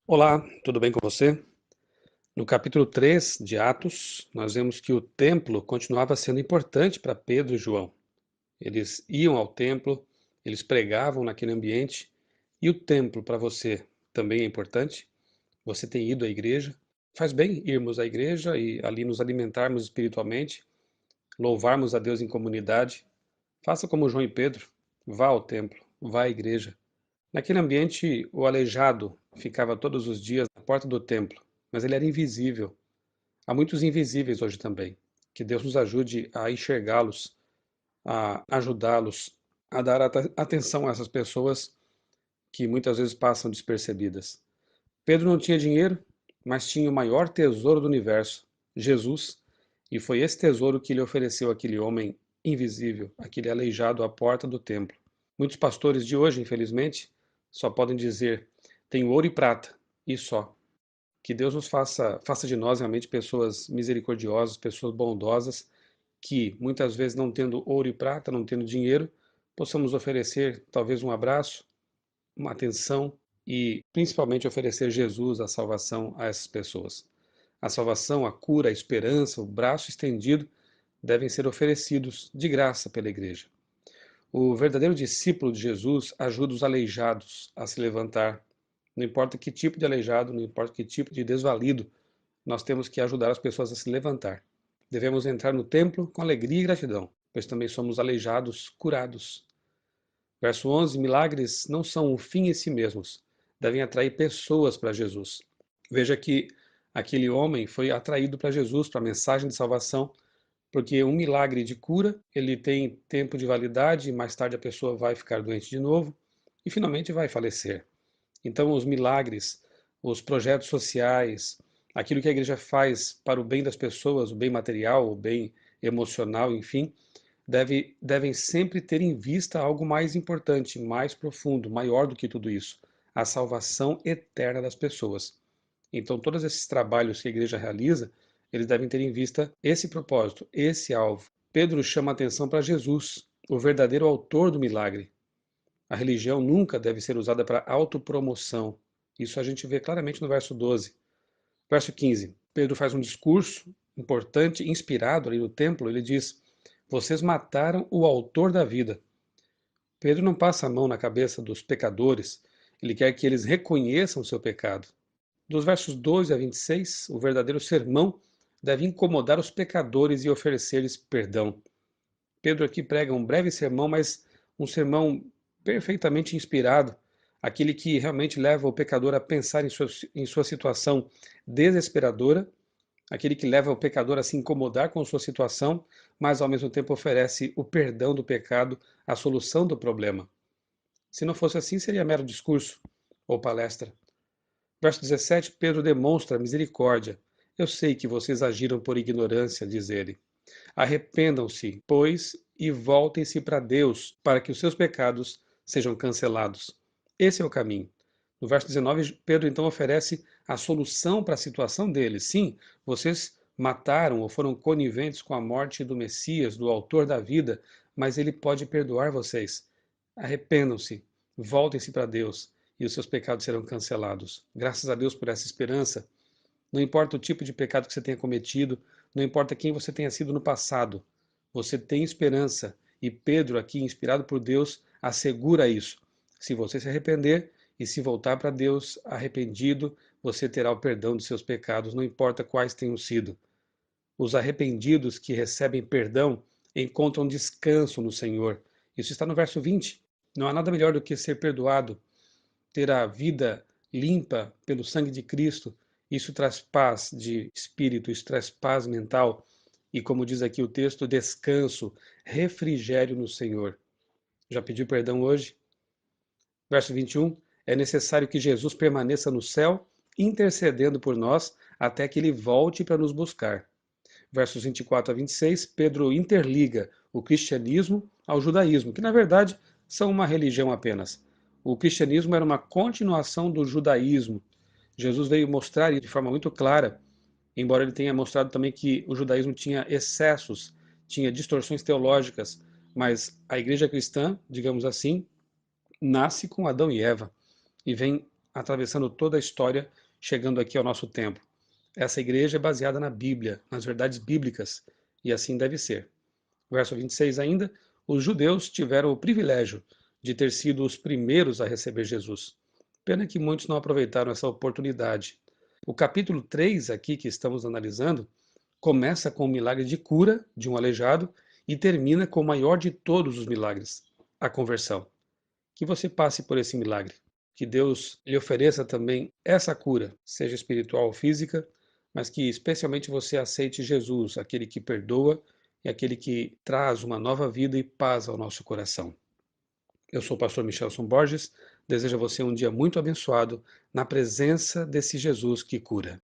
Olá, tudo bem com você? No capítulo 3 de Atos, nós vemos que o templo continuava sendo importante para Pedro e João. Eles iam ao templo, eles pregavam naquele ambiente. E o templo para você também é importante? Você tem ido à igreja? Faz bem irmos à igreja e ali nos alimentarmos espiritualmente, louvarmos a Deus em comunidade. Faça como João e Pedro, vá ao templo, vá à igreja. Naquele ambiente, o aleijado ficava todos os dias na porta do templo, mas ele era invisível. Há muitos invisíveis hoje também. Que Deus nos ajude a enxergá-los, a ajudá-los, a dar atenção a essas pessoas que muitas vezes passam despercebidas. Pedro não tinha dinheiro, mas tinha o maior tesouro do universo, Jesus, e foi esse tesouro que ele ofereceu àquele homem invisível, aquele aleijado à porta do templo. Muitos pastores de hoje, infelizmente, só podem dizer: tenho ouro e prata, e só. Que Deus nos faça de nós realmente pessoas misericordiosas, pessoas bondosas, que muitas vezes não tendo ouro e prata, não tendo dinheiro, possamos oferecer talvez um abraço, uma atenção e principalmente oferecer Jesus, a salvação a essas pessoas. A salvação, a cura, a esperança, o braço estendido devem ser oferecidos de graça pela igreja. O verdadeiro discípulo de Jesus ajuda os aleijados a se levantar. Não importa que tipo de aleijado, não importa que tipo de desvalido, nós temos que ajudar as pessoas a se levantar. Devemos entrar no templo com alegria e gratidão, pois também somos aleijados, curados. Verso 11: milagres não são um fim em si mesmos, devem atrair pessoas para Jesus. Veja que aquele homem foi atraído para Jesus, para a mensagem de salvação, porque um milagre de cura, ele tem tempo de validade, e mais tarde a pessoa vai ficar doente de novo e finalmente vai falecer. Então, os milagres, os projetos sociais, aquilo que a igreja faz para o bem das pessoas, o bem material, o bem emocional, enfim, devem sempre ter em vista algo mais importante, mais profundo, maior do que tudo isso: a salvação eterna das pessoas. Então, todos esses trabalhos que a igreja realiza, eles devem ter em vista esse propósito, esse alvo. Pedro chama a atenção para Jesus, o verdadeiro autor do milagre. A religião nunca deve ser usada para autopromoção. Isso a gente vê claramente no verso 12. Verso 15. Pedro faz um discurso importante, inspirado ali no templo. Ele diz: vocês mataram o autor da vida. Pedro não passa a mão na cabeça dos pecadores. Ele quer que eles reconheçam o seu pecado. Dos versos 12 a 26, o verdadeiro sermão deve incomodar os pecadores e oferecer-lhes perdão. Pedro aqui prega um breve sermão, mas um sermão perfeitamente inspirado, aquele que realmente leva o pecador a pensar em sua situação desesperadora, aquele que leva o pecador a se incomodar com sua situação, mas ao mesmo tempo oferece o perdão do pecado, a solução do problema. Se não fosse assim, seria mero discurso ou palestra. Verso 17, Pedro demonstra misericórdia. Eu sei que vocês agiram por ignorância, diz ele. Arrependam-se, pois, e voltem-se para Deus, para que os seus pecados sejam cancelados. Esse é o caminho. No verso 19, Pedro então oferece a solução para a situação deles. Sim, vocês mataram ou foram coniventes com a morte do Messias, do autor da vida, mas ele pode perdoar vocês. Arrependam-se, voltem-se para Deus e os seus pecados serão cancelados. Graças a Deus por essa esperança. Não importa o tipo de pecado que você tenha cometido, não importa quem você tenha sido no passado, você tem esperança. E Pedro, aqui, inspirado por Deus, assegura isso. Se você se arrepender e se voltar para Deus arrependido, você terá o perdão dos seus pecados, não importa quais tenham sido. Os arrependidos que recebem perdão encontram descanso no Senhor. Isso está no verso 20. Não há nada melhor do que ser perdoado, ter a vida limpa pelo sangue de Cristo. Isso traz paz de espírito, isso traz paz mental e, como diz aqui o texto, descanso, refrigério no Senhor. Já pediu perdão hoje? Verso 21, é necessário que Jesus permaneça no céu, intercedendo por nós, até que ele volte para nos buscar. Versos 24 a 26, Pedro interliga o cristianismo ao judaísmo, que na verdade são uma religião apenas. O cristianismo era uma continuação do judaísmo. Jesus veio mostrar de forma muito clara, embora ele tenha mostrado também que o judaísmo tinha excessos, tinha distorções teológicas, mas a igreja cristã, digamos assim, nasce com Adão e Eva e vem atravessando toda a história, chegando aqui ao nosso tempo. Essa igreja é baseada na Bíblia, nas verdades bíblicas, e assim deve ser. Verso 26 ainda, os judeus tiveram o privilégio de ter sido os primeiros a receber Jesus. Pena que muitos não aproveitaram essa oportunidade. O capítulo 3 aqui que estamos analisando começa com o milagre de cura de um aleijado e termina com o maior de todos os milagres, a conversão. Que você passe por esse milagre. Que Deus lhe ofereça também essa cura, seja espiritual ou física, mas que especialmente você aceite Jesus, aquele que perdoa e aquele que traz uma nova vida e paz ao nosso coração. Eu sou o pastor Michelson Borges, desejo a você um dia muito abençoado na presença desse Jesus que cura.